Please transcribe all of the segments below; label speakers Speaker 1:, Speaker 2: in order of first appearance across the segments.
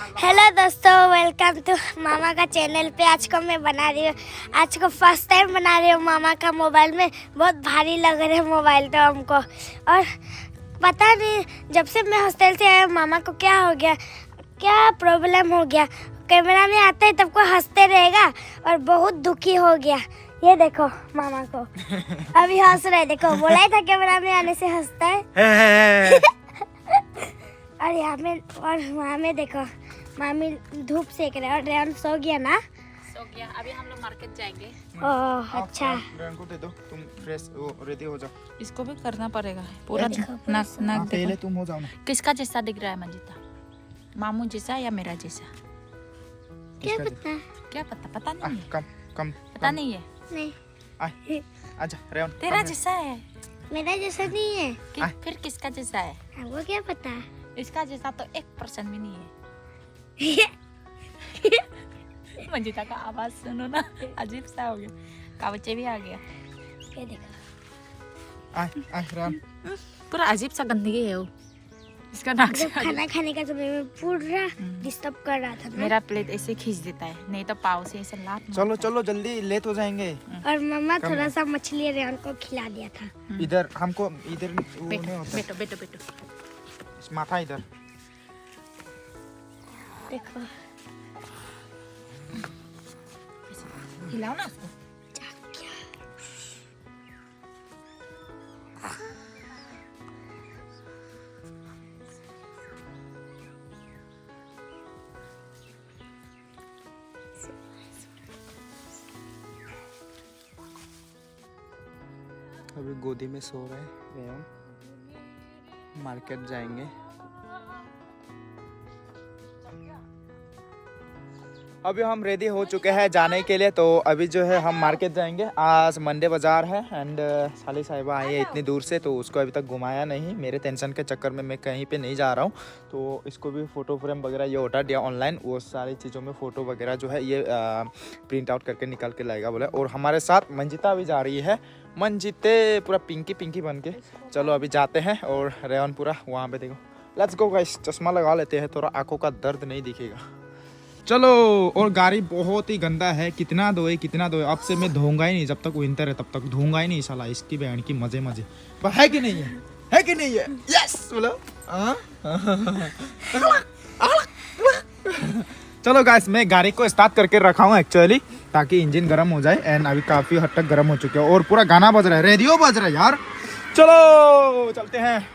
Speaker 1: Hello दोस्तों, welcome to मामा का channel पे। आज को मैं बना रही हूँ, आज को फर्स्ट टाइम बना रही हूँ मामा का मोबाइल में। बहुत भारी लग रहा है मोबाइल तो हमको, और पता नहीं जब से मैं हॉस्टल से आया मामा को क्या हो गया, क्या प्रॉब्लम हो गया। कैमरा में आता है तब को हंसते रहेगा और बहुत दुखी हो गया। ये देखो मामा को अभी हंस रहे, देखो बोला ही था कैमरा में आने से हंसता है। और यहाँ में और वहाँ में देखो मामी धूप सेक रहे हैं। और रेन सो गया ना?
Speaker 2: सो गया। अभी हम लोग मार्केट जाएंगे।
Speaker 1: ओह अच्छा।
Speaker 3: रेन को दे दो, तुम फ्रेश रेडी हो जाओ।
Speaker 2: इसको भी करना पड़ेगा पूरा
Speaker 1: देखो,
Speaker 2: नाक नाक
Speaker 3: पहले
Speaker 2: देखो।
Speaker 3: तुम हो जाओ ना।
Speaker 2: किसका जैसा दिख रहा है मंजिता? मामू जैसा या मेरा जैसा?
Speaker 1: क्या पता?
Speaker 2: क्या पता नहीं है।
Speaker 3: कम कम
Speaker 2: पता नहीं है।
Speaker 1: नहीं,
Speaker 3: आजा रेन।
Speaker 2: तेरा जैसा है
Speaker 1: मेरा जैसा नहीं है।
Speaker 2: फिर किसका जैसा है?
Speaker 1: हमको क्या पता?
Speaker 2: इसका जैसा तो 1% भी नहीं है। मंजिता का आवाज सुनो ना, अजीब सा हो गया। कावचे भी आ गया।
Speaker 1: ये देखो
Speaker 3: आ रेन।
Speaker 2: पूरा अजीब सा गंदगी है वो। इसका नाक से
Speaker 1: जब खाना खाने का समय में पूरा डिस्टर्ब कर रहा था ना।
Speaker 2: मेरा प्लेट ऐसे खींच देता है, नहीं तो पाव से ऐसे लात
Speaker 3: चलो
Speaker 2: मारता
Speaker 3: चलो जल्दी, लेट हो जाएंगे।
Speaker 1: और मम्मा थोड़ा सा मछली रेन को खिला दिया था।
Speaker 3: इधर हमको इधर वो
Speaker 2: है।
Speaker 3: नहीं होता।
Speaker 2: बेटो बेटो बेटो
Speaker 3: माथा इधर।
Speaker 1: देखो
Speaker 2: खिलाओ ना उसको।
Speaker 3: अभी गोदी में सो रहे हैं रेन। मार्केट जाएंगे। अभी हम रेडी हो चुके हैं जाने के लिए। तो अभी जो है हम मार्केट जाएंगे। आज मंडे बाजार है एंड साली साहिबा आई है इतनी दूर से, तो उसको अभी तक घुमाया नहीं। मेरे टेंशन के चक्कर में मैं कहीं पे नहीं जा रहा हूँ, तो इसको भी फ़ोटो फ्रेम वगैरह ये ऑर्डर दिया ऑनलाइन। वो सारी चीज़ों में फ़ोटो वगैरह जो है ये प्रिंट आउट करके निकाल के लाएगा बोले। और हमारे साथ मंजिता भी जा रही है। मंजिते पूरा पिंकी पिंकी बन के। चलो अभी जाते हैं। और रेन पूरा वहाँ पे देखो। लेट्स गो गाइस, चश्मा लगा लेते हैं, थोड़ा आंखों का दर्द नहीं दिखेगा। चलो। और गाड़ी बहुत ही गंदा है, कितना धोए कितना धोए। अब से मैं धोऊंगा ही नहीं, जब तक विंटर है तब तक धोऊंगा ही नहीं साला। इसकी बहन की मजे मजे पर है कि नहीं है कि नहीं है? यस बोलो। चलो गाइस, मैं गाड़ी को स्टार्ट करके रखा हूँ एक्चुअली, ताकि इंजन गर्म हो जाए। एंड अभी काफी हद तक गर्म हो चुके हैं और पूरा गाना बज रहा है, रेडियो बज रहा है यार। चलो चलते हैं।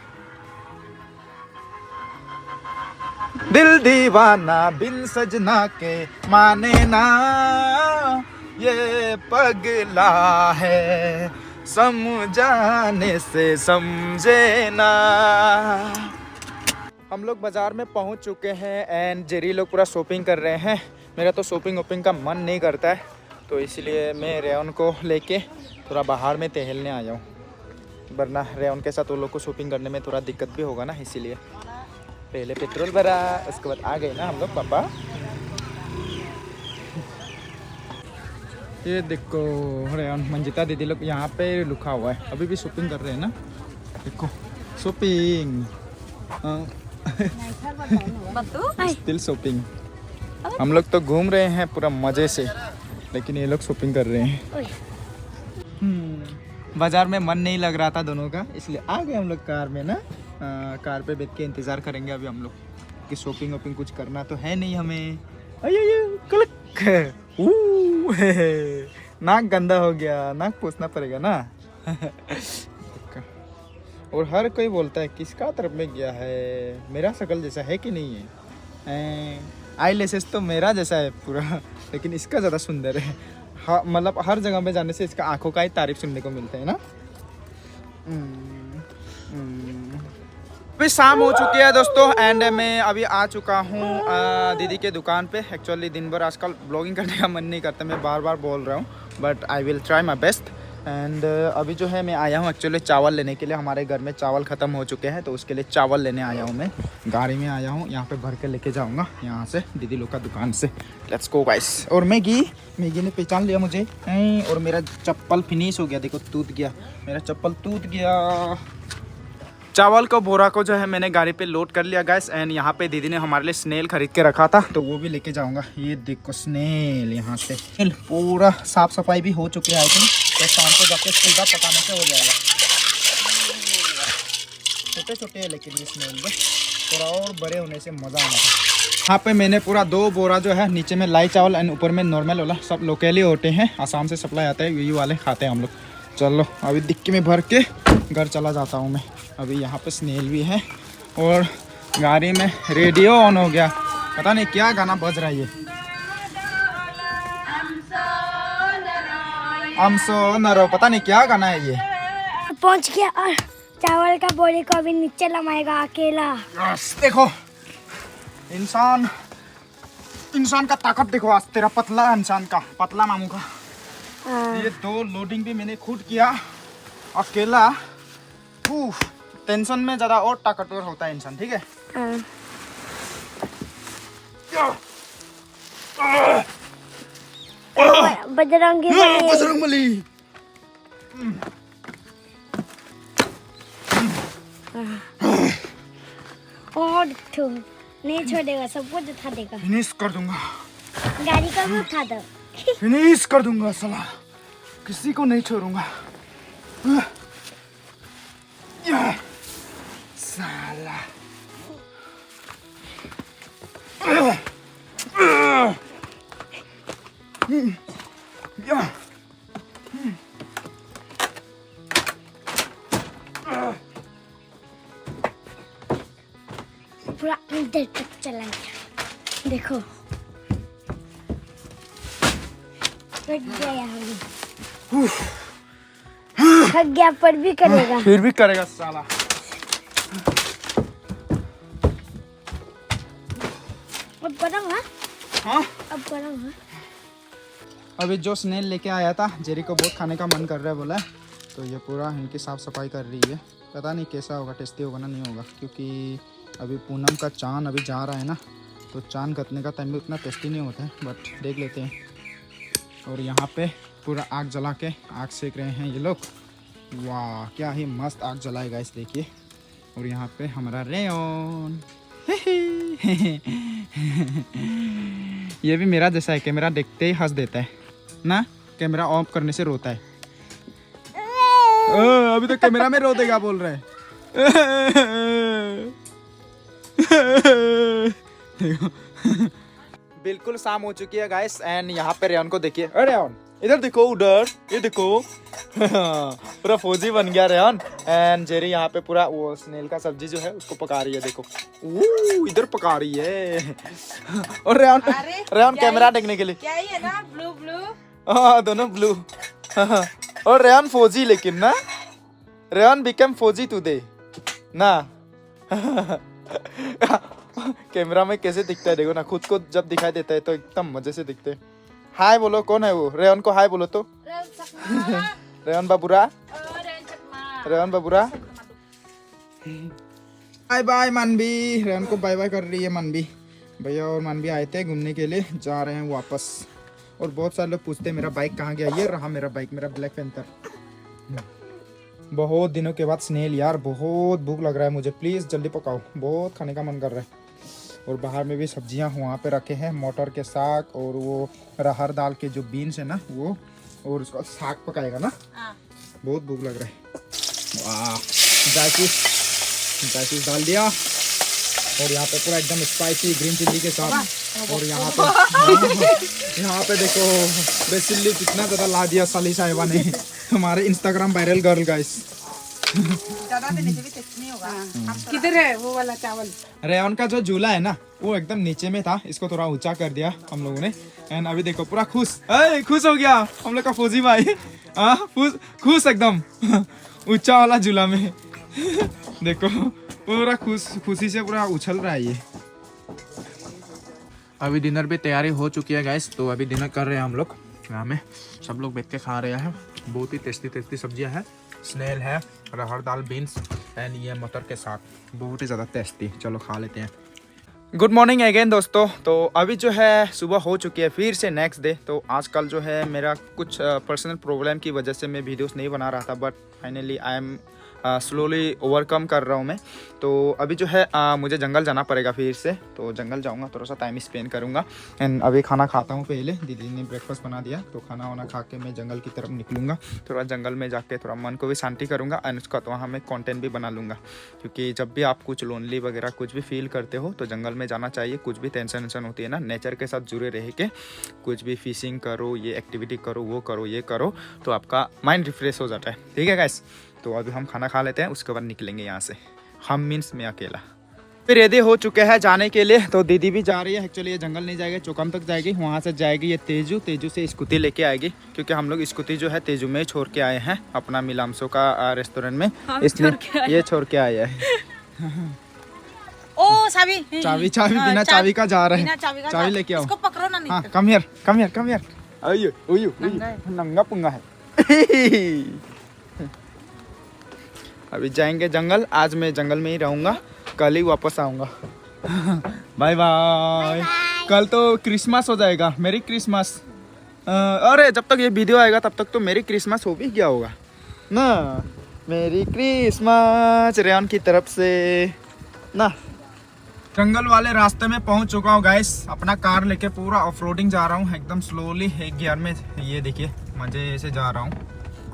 Speaker 3: दिल दीवाना बिन सजना के माने ना, ये पगला है समझाने से समझे ना। हम लोग बाजार में पहुंच चुके हैं एंड जेरी लोग पूरा शॉपिंग कर रहे हैं। मेरा तो शॉपिंग वॉपिंग का मन नहीं करता है, तो इसलिए मैं रेन को लेके थोड़ा बाहर में टहलने आया हूँ। वरना रेन के साथ वो लोग को शॉपिंग करने में थोड़ा दिक्कत भी होगा ना, इसीलिए। पहले पेट्रोल भरा, उसके बाद आ गए ना हम लोग पापा। ये देखो रेन मंजिता दीदी लोग यहाँ पे लुका हुआ है, अभी भी शॉपिंग कर रहे हैं ना। देखो शॉपिंग, स्टिल शॉपिंग। हम लोग तो घूम रहे हैं पूरा मजे से, लेकिन ये लोग शॉपिंग कर रहे हैं। बाजार में मन नहीं लग रहा था दोनों का, इसलिए आ गए हम लोग कार में ना। कार पे बैठ के इंतज़ार करेंगे अभी हम लोग कि शॉपिंग वॉपिंग कुछ करना तो है नहीं हमें। नाक गंदा हो गया, नाक पोंछना पड़ेगा ना। और हर कोई बोलता है किसका तरफ में गया है, मेरा शक्ल जैसा है कि नहीं है। आई लेसेस तो मेरा जैसा है पूरा, लेकिन इसका ज़्यादा सुंदर है। हाँ, मतलब हर जगह पे जाने से इसका आंखों का ही तारीफ सुनने को मिलता है ना। अभी शाम हो चुकी है दोस्तों एंड मैं अभी आ चुका हूँ दीदी के दुकान पे। एक्चुअली दिन भर आजकल ब्लॉगिंग करने का मन नहीं करता, मैं बार बार बोल रहा हूँ, but I will try my best. And अभी जो है मैं आया हूँ एक्चुअली चावल लेने के लिए। हमारे घर में चावल ख़त्म हो चुके हैं, तो उसके लिए चावल लेने आया हूँ मैं। गाड़ी में आया हूँ, यहाँ पे भर के लेके जाऊँगा यहाँ से दीदी लोग का दुकान से। Let's go guys. और मैगी ने पहचान लिया मुझे। और मेरा चप्पल फिनिश हो गया, देखो टूट गया, मेरा चप्पल टूट गया। चावल को बोरा को जो है मैंने गाड़ी पे लोड कर लिया गैस। एंड यहाँ पे दीदी ने हमारे लिए स्नेल खरीद के रखा था तो वो भी लेके जाऊंगा। ये देखो स्नेल, यहाँ से पूरा साफ सफाई भी हो चुकी है आई थिंक, तो शाम को जाके सीधा पकाने से हो जाएगा। छोटे छोटे है लेकिन ये स्नेल में थोड़ा और बड़े होने से मज़ा आना था। यहाँ पे मैंने पूरा 2 बोरा जो है, नीचे में लाई चावल एंड ऊपर में नॉर्मल वाला, सब लोकली होते हैं, आसाम से सप्लाई आता है, यही वाले खाते हैं हम लोग। चलो अभी डिक्की में भर के घर चला जाता हूँ मैं। अभी यहाँ पे स्नेल भी है और गाड़ी में रेडियो ऑन हो गया, पता नहीं क्या गाना बज रहा है ये। हम सो नरो, पता नहीं क्या गाना है ये।
Speaker 1: पहुंच गया और चावल का बोरे को अभी नीचे लमाएगा अकेला।
Speaker 3: यस, देखो इंसान का ताकत देखो आज, तेरा पतला इंसान का, पतला मामू का। ये 2 लोडिंग भी मैंने खुद किया अकेला। टेंशन में ज़्यादा और ताकतवर होता है इंसान, ठीक है।
Speaker 1: बजरंगी
Speaker 3: बजरंगबली।
Speaker 1: और नहीं छोड़ेगा, सब कुछ उठा देगा।
Speaker 3: फिनिश कर दूंगा,
Speaker 1: गाड़ी का भी उठा दो।
Speaker 3: फिनिश कर दूंगा साला, किसी को नहीं छोड़ूंगा साला।
Speaker 1: पूरा अंदर तक चला गया, देखो थक गया यहाँ भी। थक गया पर भी करेगा,
Speaker 3: फिर भी करेगा साला।
Speaker 1: अब गरम है।
Speaker 3: हाँ
Speaker 1: अब गरम है।
Speaker 3: अभी जो स्नेल लेके आया था, जेरी को बहुत खाने का मन कर रहा है बोला, तो ये पूरा इनकी साफ सफाई कर रही है। पता नहीं कैसा होगा, टेस्टी होगा ना नहीं होगा, क्योंकि अभी पूनम का चांद अभी जा रहा है ना, तो चांद कतने का टाइम भी उतना टेस्टी नहीं होता है, बट देख लेते हैं। और यहाँ पे पूरा आग जला के आग सेक रहे हैं ये लोग। वाह क्या ही मस्त आग जलाएगा इस, देखिए। और यहाँ पे हमारा रेयन ये भी मेरा जैसा है, कैमरा देखते ही हंस देता है ना, कैमरा ऑफ करने से रोता है। अभी तो कैमरा में रो देगा बोल रहे हैं। बिल्कुल शाम हो चुकी है गाइस एंड यहाँ पे रेयन को देखिए। अरे रेयन इधर देखो, उधर ये देखो पूरा फौजी बन गया रेयन। एंड जेरी यहाँ पे पूरा वो स्नेल का सब्जी जो है उसको पका रही है, देखो इधर पका रही है। और रेयन कैमरा देखने के लिए
Speaker 2: क्या ही है ना, ब्लू ब्लू।
Speaker 3: हाँ दोनों ब्लू। और रेयन फौजी, लेकिन ना रेयन बिकम फौजी टुडे ना। कैमरा में कैसे दिखता है देखो ना, खुद को जब दिखाई देता है तो एकदम मजे से दिखते हैं। हाय बोलो, कौन है वो? रेयन को हाय बोलो तो। रेयन बाबूरा, रेयन बाबूरा। बाय बाय मानवी, रेयन को बाय बाय कर रही है मानवी। भैया और मानवी आए थे घूमने के लिए, जा रहे हैं वापस। और बहुत सारे लोग पूछते हैं मेरा बाइक कहाँ गया। ये रहा मेरा बाइक, मेरा ब्लैक पैंथर। बहुत दिनों के बाद स्नेल यार, बहुत भूख लग रहा है मुझे, प्लीज़ जल्दी पकाओ, बहुत खाने का मन कर रहा है। और बाहर में भी सब्जियां वहाँ पे रखे हैं, मटर के साग और वो रहर दाल के जो बीन्स है ना वो, और उसका साग पकाएगा ना। बहुत भूख लग रहा है। वाह, ड्राई फ्रूट डाल दिया और यहाँ पे पूरा एकदम स्पाइसी ग्रीन चिल्ली के साथ। और यहाँ पे देखो बेसिली कितना ज़्यादा ला दिया साली साहिबा ने, हमारे इंस्टाग्राम वायरल गर्ल गाइस।
Speaker 2: ज्यादा देने से भी टेस्ट नहीं होगा। किधर है वो वाला चावल?
Speaker 3: रेयन का जो झूला है ना वो एकदम नीचे में था, इसको थोड़ा ऊंचा कर दिया हम लोगों ने। एंड अभी देखो पूरा खुश हो गया हम लोग का फौजी भाई। खुश एकदम ऊंचा वाला झूला में। देखो पूरा खुशी से पूरा उछल रहा है ये। अभी डिनर भी तैयारी हो चुकी है गाइस, तो अभी डिनर कर रहे हैं हम लोग। यहाँ में सब लोग बैठ के खा रहे हैं। बहुत ही टेस्टी सब्जियां हैं, स्नेल है, रहर दाल बीन्स एंड ये मटर के साथ, बहुत ही ज़्यादा टेस्टी। चलो खा लेते हैं। गुड मॉर्निंग अगेन दोस्तों। तो अभी जो है सुबह हो चुकी है, फिर से नेक्स्ट डे। तो आजकल जो है मेरा कुछ पर्सनल प्रॉब्लम की वजह से मैं वीडियोस नहीं बना रहा था, but finally I am slowly overcome कर रहा हूँ मैं। तो अभी जो है मुझे जंगल जाना पड़ेगा फिर से, तो जंगल जाऊँगा, थोड़ा सा टाइम स्पेंड करूँगा। एंड अभी खाना खाता हूँ पहले, दीदी ने ब्रेकफास्ट बना दिया, तो खाना वाना खा के मैं जंगल की तरफ निकलूँगा। थोड़ा जंगल में जाके थोड़ा मन को भी शांति करूँगा एंड उसका तो वहाँ मैं कंटेंट भी बना लूँगा, क्योंकि जब भी आप कुछ लोनली वगैरह कुछ भी फील करते हो तो जंगल में जाना चाहिए। कुछ भी टेंशन वेंशन होती है ना, नेचर के साथ जुड़े रह के कुछ भी फिशिंग करो, ये एक्टिविटी करो, वो करो, ये करो, तो आपका माइंड रिफ्रेश हो जाता है। ठीक है गाइस, तो अभी हम खाना खा लेते हैं, उसके बाद निकलेंगे यहाँ से। हम मीन्स मैं अकेला। फिर रेडी हो चुके हैं जाने के लिए, तो दीदी भी जा रही है। एक्चुअली ये जंगल नहीं जाएगी, चौकम तक जाएगी, वहाँ से जाएगी ये तेजू, तेजू से स्कूटी लेके आएगी, क्योंकि हम लोग स्कूटी जो है तेजू में छोड़ के आए हैं अपना मिलामसो का रेस्टोरेंट में, इसलिए ये छोड़ के आए हैं।
Speaker 2: ओ चाबी
Speaker 3: चाबी चाबी बिना चाबी का जा रहे हैं, चाबी लेके आओ।
Speaker 2: इसको पकड़ो ना, नहीं
Speaker 3: हाँ, come here come here come here. अयो ओयो नंगा पुंगा है। अभी जाएंगे जंगल, आज मैं जंगल में ही रहूँगा, कल ही वापस आऊँगा। Bye bye. कल तो क्रिसमस हो जाएगा, मेरी क्रिसमस। अरे जब तक ये वीडियो आएगा तब तक तो मेरी क्रिसमस हो भी गया होगा ना। मेरी क्रिसमस रेयन की तरफ से ना। जंगल वाले रास्ते में पहुंच चुका हूँ गाइस, अपना कार लेके पूरा ऑफ रोडिंग जा रहा हूँ एकदम स्लोली, एक गियर में। ये देखिए मजे से जा रहा हूँ।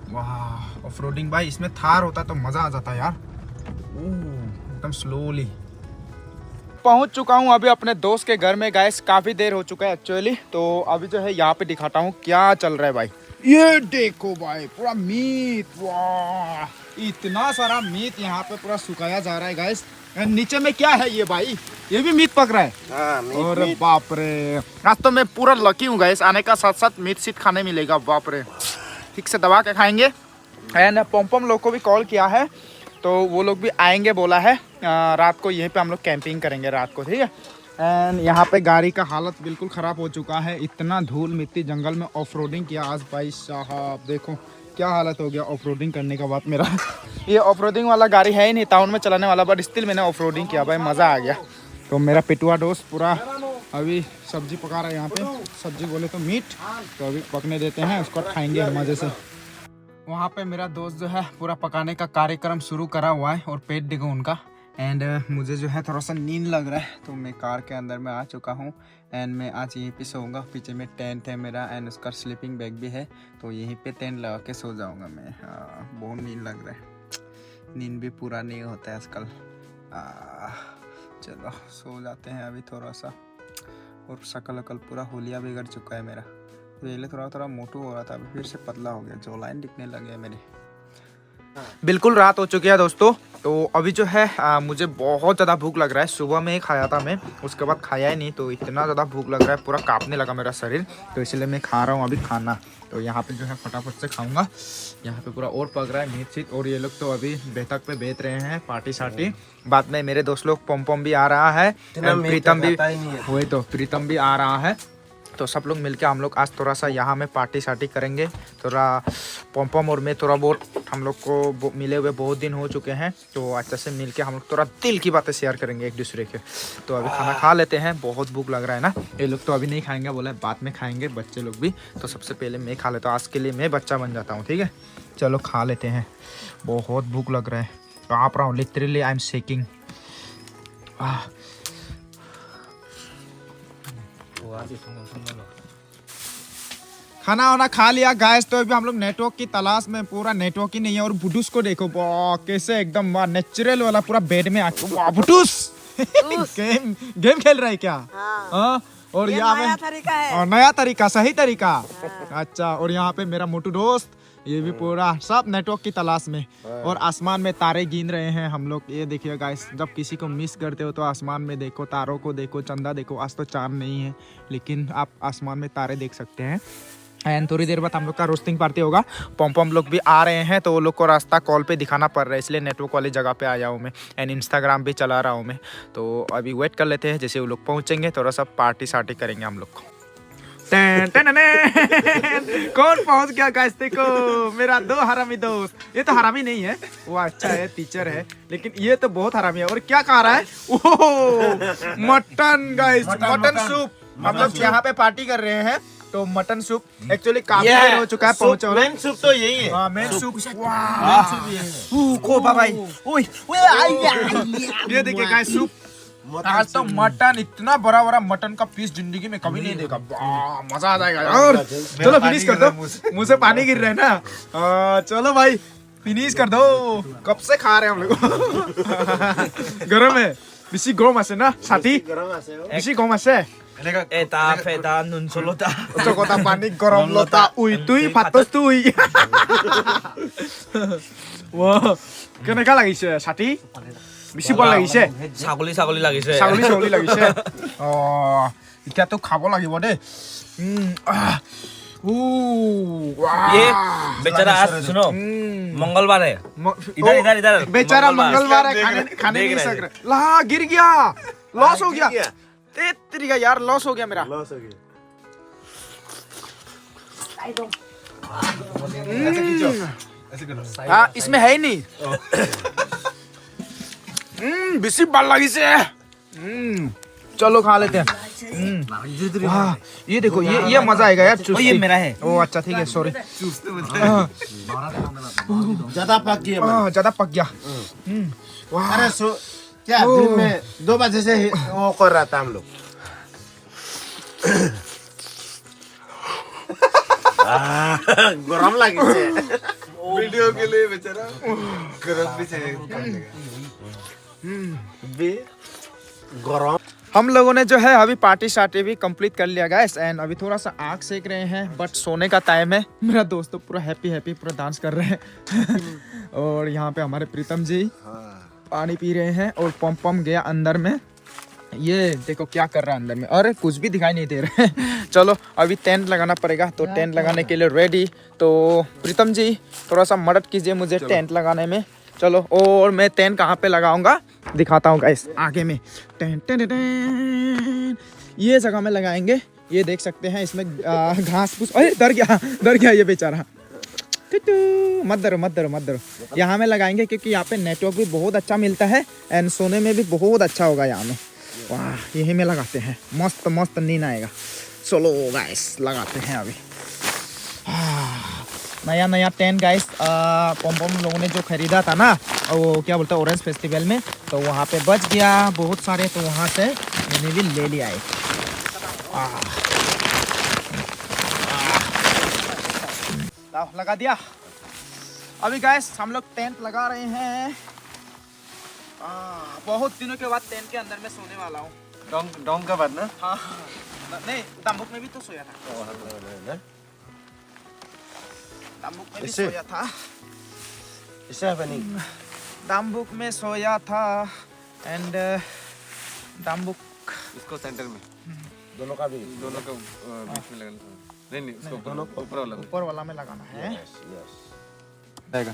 Speaker 3: वाह ऑफ रोडिंग भाई, इसमें थार होता तो मज़ा आ जाता यार। एकदम स्लोली पहुंच चुका हूं अभी अपने दोस्त के घर में गाइस। काफ़ी देर हो चुका है एक्चुअली, तो अभी जो है यहाँ पे दिखाता हूँ क्या चल रहा है भाई। ये देखो भाई पूरा मीट, वाह इतना सारा मीट यहाँ पे पूरा सुखाया जा रहा है गाइस। नीचे में क्या है ये भाई, ये भी मीट पक रहा है। और बाप रे, आज तो मैं पूरा लकी हूँ गाइस, आने का साथ साथ मीट सीट खाने मिलेगा। बाप रे, ठीक से दबा के खाएंगे। एंड पम लोग को भी कॉल किया है, तो वो लोग भी आएंगे बोला है। रात को यहीं पे हम लोग कैंपिंग करेंगे रात को, ठीक है। एंड यहाँ पे गाड़ी का हालत बिल्कुल ख़राब हो चुका है, इतना धूल मिट्टी जंगल में ऑफ रोडिंग किया आज भाई साहब। देखो क्या हालत हो गया ऑफ रोडिंग करने का बाद मेरा। ये ऑफ रोडिंग वाला गाड़ी है ही नहीं टाउन में चलाने वाला, बट स्टिल मैंने ऑफ रोडिंग किया भाई, मज़ा आ गया। तो मेरा पिटुआ दोस्त पूरा अभी सब्जी पका रहा है यहाँ पे, सब्जी बोले तो मीट, तो अभी पकने देते हैं, उसको खाएंगे मज़े से। वहाँ पे मेरा दोस्त जो है पूरा पकाने का कार्यक्रम शुरू करा हुआ है, और पेट देखो उनका। एंड मुझे जो है थोड़ा सा नींद लग रहा है, तो मैं कार के अंदर में आ चुका हूँ। एंड मैं आज यहीं पे सोऊंगा, पीछे में टेंट है मेरा, एंड उसका स्लीपिंग बैग भी है, तो यहीं पे टेंट लगा के सो जाऊँगा मैं। बहुत नींद लग रहा है, नींद भी पूरा नहीं होता है आजकल। चलो सो जाते हैं अभी थोड़ा सा। और शकल वकल पूरा होलिया बिगड़ चुका है मेरा, पहले थोड़ा थोड़ा मोटू हो रहा था, अभी फिर से पतला हो गया, जो लाइन दिखने लगे मेरे। बिल्कुल रात हो चुकी है दोस्तों, तो अभी जो है मुझे बहुत ज़्यादा भूख लग रहा है। सुबह में ही खाया था मैं, उसके बाद खाया ही नहीं, तो इतना ज़्यादा भूख लग रहा है, पूरा कांपने लगा मेरा शरीर, तो इसलिए मैं खा रहा हूँ अभी खाना। तो यहाँ पे जो है फटाफट से खाऊंगा। यहाँ पे पूरा और पक रहा है मीट शीट, और ये लोग तो अभी बैठक पे बैठ रहे हैं, पार्टी शार्टी। बाद में मेरे दोस्त लोग पम भी आ रहा है, प्रीतम भी, वही तो प्रीतम भी आ रहा है, तो सब लोग मिलके हम लोग आज थोड़ा सा यहाँ में पार्टी शार्टी करेंगे। थोड़ा पम और मैं थोड़ा बहुत, हम लोग को मिले हुए बहुत दिन हो चुके हैं, तो अच्छे से मिलके हम लोग थोड़ा दिल की बातें शेयर करेंगे एक दूसरे के। तो अभी खाना खा लेते हैं, बहुत भूख लग रहा है ना। ये लोग तो अभी नहीं खाएंगे, बोला बाद में खाएंगे बच्चे लोग भी, तो सबसे पहले मैं खा लेता हूँ, आज के लिए मैं बच्चा बन जाता हूँ, ठीक है। चलो खा लेते हैं, बहुत भूख लग रहा है, काँप रहा हूँ लिटरली, आई एम शेकिंग। खाना वाना खा लिया गाइस, तो अभी हम लोग नेटवर्क की तलाश में, पूरा नेटवर्क ही नहीं है। और बुटूस को देखो कैसे एकदम नेचुरल वाला पूरा बेड में आके, बुटूस गेम खेल रहा है क्या? हाँ। और यहाँ पे नया तरीका, सही तरीका। अच्छा, और यहाँ पे मेरा मोटू दोस्त, ये भी पूरा सब नेटवर्क की तलाश में। और आसमान में तारे गिन रहे हैं हम लोग। ये देखिए गाइस, जब किसी को मिस करते हो तो आसमान में देखो, तारों को देखो, चंदा देखो। आज तो चांद नहीं है, लेकिन आप आसमान में तारे देख सकते हैं। एंड थोड़ी देर बाद हम लोग का रोस्टिंग पार्टी होगा। पम लोग भी आ रहे हैं, तो वो लोग को रास्ता कॉल पे दिखाना पड़ रहा है, इसलिए नेटवर्क वाली जगह पे आया हूँ मैं। एंड इंस्टाग्राम भी चला रहा हूँ मैं, तो अभी वेट कर लेते हैं, जैसे वो लोग पहुँचेंगे थोड़ा सा पार्टी शार्टी करेंगे हम लोग को। कौन पहुंच गया गाइस, देखो मेरा दो हरामी दोस्त। ये तो हरामी नहीं है, वो अच्छा है, टीचर है, लेकिन ये तो बहुत हरामी है। और क्या खा रहा है? ओह मटन गाइस, मटन सूप। हम लोग यहाँ पे पार्टी कर रहे हैं, तो मटन सूप एक्चुअली काफी देर हो चुका है पहुंचा हुआ।
Speaker 4: मेन सूप तो यही है।
Speaker 3: हाँ मेन सूप।
Speaker 4: कोबा भाई
Speaker 3: ये देखिए गाइस सूप। आज तो मटन इतना बड़ा बड़ा मटन का पीस जिंदगी में कभी नहीं देखा। वाह, मजा आ जाएगा यार। चलो फिनिश कर दो, मुंह से पानी गिर रहा है ना। चलो भाई फिनिश कर दो। कब से खा रहे हैं हम लोग। गरम है बेसी गरम আছে না সাথী বেশি গৰম আছে
Speaker 4: এটা ফেটা নুন চলতা
Speaker 3: চকতা পানী গৰম লতা উই তুই ভাতস তুই ওয়া কেনেকা লাগিছে সাথী বেছি বল লাগিছে
Speaker 4: ছাগলী ছাগলী লাগিছে
Speaker 3: ছাগলী ছাগলী লাগিছে অ এতিয়াতো খাব লাগিব দে
Speaker 4: ये बेचारा आज सुनो मंगलवार है इधर इधर इधर
Speaker 3: बेचारा मंगलवार है खाने नहीं सक रहा ला गिर गया लॉस हो गया तेरी का यार लॉस हो गया मेरा हाँ इसमें है ही नहीं बेसी बाल लगी से चलो खा लेते हैं ये देखो ये मजा आएगा यार
Speaker 4: ये मेरा है
Speaker 3: ओ अच्छा ठीक है सॉरी
Speaker 4: ज्यादा पक गया
Speaker 3: ज्यादा पक गया
Speaker 4: अरे क्या दिन में 2 बजे से वो कर रहा था हम लोग गरम लगे वीडियो के लिए बेचारा गरम भी चाहिए गरम
Speaker 3: हम लोगों ने जो है अभी पार्टी शार्टी भी कंप्लीट कर लिया गाइस एंड अभी थोड़ा सा आग सेक रहे हैं बट सोने का टाइम है। मेरा दोस्त तो पूरा हैप्पी पूरा डांस कर रहे हैं और यहाँ पे हमारे प्रीतम जी पानी पी रहे हैं और पम गया अंदर में। ये देखो क्या कर रहा है अंदर में अरे कुछ भी दिखाई नहीं दे रहे चलो अभी टेंट लगाना पड़ेगा तो टेंट लगाने के लिए रेडी। तो प्रीतम जी थोड़ा सा मदद कीजिए मुझे टेंट लगाने में। चलो और मैं टेंट कहाँ पे लगाऊंगा दिखाता हूँ गाइस आगे में। ये जगह में लगाएंगे ये देख सकते हैं इसमें घास फूस अरे डर गया ये बेचारा मत डरो यहाँ में लगाएंगे क्योंकि यहाँ पे नेटवर्क भी बहुत अच्छा मिलता है एंड सोने में भी बहुत अच्छा होगा यहाँ में। वाह यही में लगाते हैं मस्त नींद आएगा। चलो गाइस लगाते हैं अभी नया टेंट गाइस पम लोगों ने जो खरीदा था ना वो क्या बोलता है ऑरेंज फेस्टिवल में तो वहाँ पे बच गया बहुत सारे तो वहाँ से मैंने भी ले लिया है। लगा दिया अभी गाइस हम लोग टेंट लगा रहे हैं। बहुत दिनों के बाद टेंट के अंदर में सोने वाला हूँ।
Speaker 4: डोंग का बाद ना
Speaker 3: हाँ नहीं तंबूक में भी तो सोया था तंबूक में भी सोया था तंबूक में सोया था एंड तंबूक
Speaker 4: इसको सेंटर में दोनों का बीच में लगाना नहीं उसको दोनों ऊपर
Speaker 3: वाला में लगाना है
Speaker 4: आएगा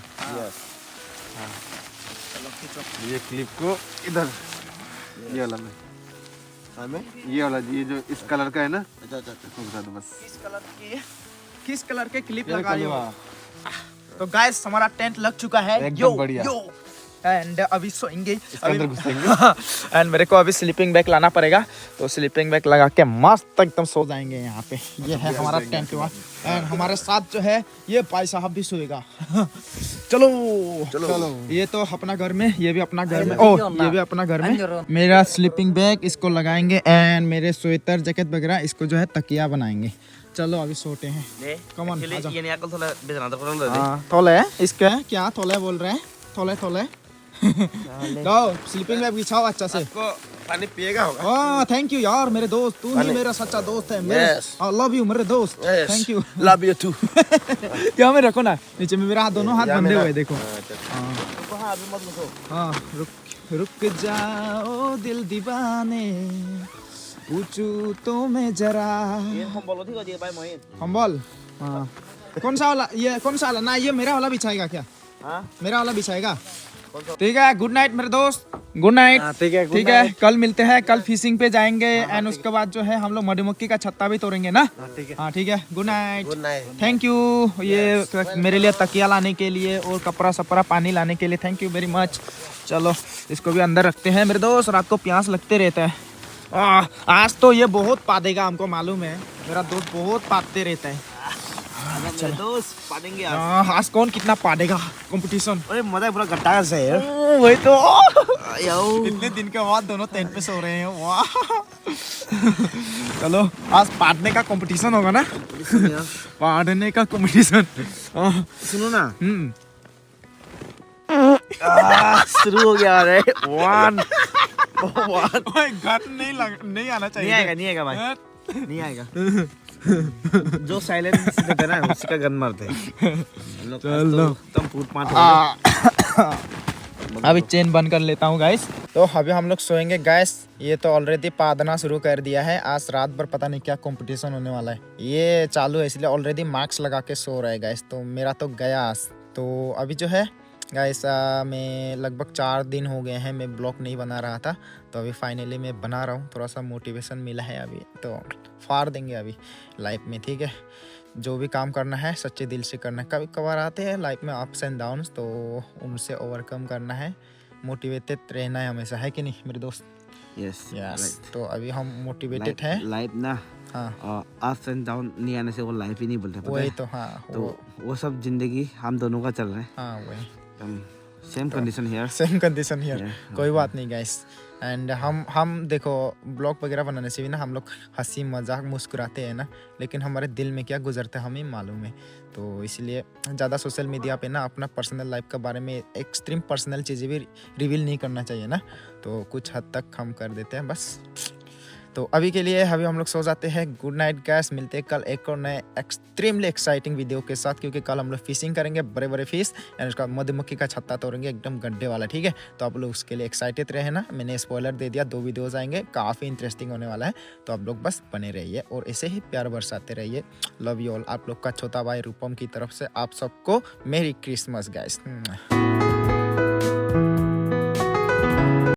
Speaker 4: ये क्लिप को इधर ये वाला में ये वाला ये जो इस कलर का है ना अच्छा बता दो बस
Speaker 3: किस कलर के क्लिप लगा रहे हो। तो गाइस हमारा टेंट लग चुका है
Speaker 4: एकदम बढ़िया
Speaker 3: एंड अभी सोएंगे एंड मेरे को अभी स्लीपिंग बैग लाना पड़ेगा तो स्लीपिंग बैग लगा के मस्त एकदम सो जाएंगे यहाँ पे। ये है हमारा टेंट एंड हमारे साथ जो है ये भाई साहब भी सोएगा चलो ये तो अपना घर में ये भी अपना घर में ये भी अपना घर में मेरा स्लीपिंग बैग इसको लगाएंगे एंड मेरे स्वेटर जैकेट वगैरह इसको जो है तकिया बनाएंगे। चलो अभी सोते हैं कमन थोले इसका क्या थोले बोल रहे हैं थोले जाओ स्लीपिंग बैग बिछाओ अच्छा से
Speaker 4: पानी पिएगा होगा।
Speaker 3: हाँ थैंक यू यार मेरे दोस्त तू ही मेरा सच्चा दोस्त है आई लव यू मेरे दोस्त thank you
Speaker 4: love you too
Speaker 3: क्या में रखो ना नीचे में मेरा हाथ दोनों हाथ बंधे हुए देखो हाँ रुक जाओ दिल दीवाने पूछू तो मैं जरा कंबल हाँ कौन सा वाला ना ये मेरा वाला बिछाएगा क्या मेरा वाला बिछाएगा ठीक है। गुड नाइट मेरे दोस्त गुड नाइट ठीक है कल मिलते हैं कल फिशिंग पे जाएंगे एंड उसके बाद जो है हम लोग मधुमक्खी का छत्ता भी तोड़ेंगे ना। हाँ ठीक है गुड नाइट थैंक यू ये मेरे लिए तकिया लाने के लिए और कपड़ा सपड़ा पानी लाने के लिए थैंक यू वेरी मच। चलो इसको भी अंदर रखते हैं मेरे दोस्त रात को प्यास लगते रहता है आज तो ये बहुत पादेगा, हमको मालूम है। मेरा दोस्त बहुत पादते रहता है।
Speaker 4: चलो दोस्त पादेंगे
Speaker 3: आज कौन कितना पादेगा कंपटीशन।
Speaker 4: अरे मजा है, पूरा गट्टा से यार।
Speaker 3: वही तो
Speaker 4: याओ
Speaker 3: इतने दिन के बाद दोनों टेंट पे सो रहे हैं। वाह चलो आज पादने का कंपटीशन होगा ना। पादने का कंपटीशन।
Speaker 4: सुनो ना,
Speaker 3: हम्म
Speaker 4: शुरू हो गया रे। वन
Speaker 3: ओए गन नहीं आना चाहिए।
Speaker 4: नहीं आएगा भाई, नहीं आएगा। जो साइलेंस देते ना उसी का गन मारते हैं हम लोग।
Speaker 3: चलो।
Speaker 4: तुम फूट पाट
Speaker 3: अभी चेन बंद कर लेता हूँ गाइस। तो अभी हम लोग सोएंगे गाइस। ये तो ऑलरेडी पादना शुरू कर दिया है। आज रात भर पता नहीं क्या कंपटीशन होने वाला है। ये चालू है इसलिए ऑलरेडी मार्क्स लगा के सो रहा है गाइस। तो मेरा तो गया आज। तो अभी जो है गाइस मैं लगभग 4 दिन हो गए हैं मैं ब्लॉग नहीं बना रहा था। तो अभी फाइनली मैं बना रहा हूँ। थोड़ा सा मोटिवेशन मिला है अभी, तो फाड़ देंगे अभी लाइफ में, ठीक है। जो भी काम करना है सच्चे दिल से करना है। कभी कभार आते हैं लाइफ में अप्स एंड डाउन्स, तो उनसे ओवरकम करना है। मोटिवेटेड रहना है हमेशा, है कि नहीं मेरे दोस्त?
Speaker 4: यस
Speaker 3: तो अभी हम मोटिवेटेड हैं।
Speaker 4: लाइफ ना,
Speaker 3: हाँ
Speaker 4: अप्स एंड डाउन नहीं आने से वो लाइफ ही नहीं बोलते, पता
Speaker 3: वही
Speaker 4: है?
Speaker 3: तो। हाँ
Speaker 4: तो वो सब जिंदगी हम दोनों का चल रहा है।
Speaker 3: हाँ वही
Speaker 4: same condition here.
Speaker 3: Same condition here.
Speaker 4: Yeah.
Speaker 3: कोई बात नहीं गाइस। एंड हम देखो ब्लॉग वगैरह बनाने से भी ना हम लोग हंसी मजाक मुस्कुराते हैं ना, लेकिन हमारे दिल में क्या गुजरता है हमें मालूम है। तो इसलिए ज़्यादा सोशल मीडिया पे ना अपना पर्सनल लाइफ के बारे में एक्सट्रीम पर्सनल चीज़ें भी रिवील नहीं करना चाहिए ना। तो कुछ हद तक हम कर देते हैं बस। तो अभी के लिए अभी हम लोग सो जाते हैं। Good night gas. मिलते हैं कल एक और नए एक्सट्रीमली एक्साइटिंग वीडियो के साथ, क्योंकि कल हम लोग फिशिंग करेंगे बड़े बड़े फिश एंड उसका मधुमक्खी का छत्ता तोड़ेंगे एकदम गड्ढे वाला, ठीक है। तो आप लोग उसके लिए एक्साइटेड रहे ना। मैंने स्पॉइलर दे दिया, 2 वीडियोज़ आएंगे, काफ़ी इंटरेस्टिंग होने वाला है। तो आप लोग बस बने रहिए और ऐसे ही प्यार बरसाते रहिए। Love you all. आप लोग का छोटा भाई रूपम की तरफ से आप सबको मेरी क्रिसमस गाइस।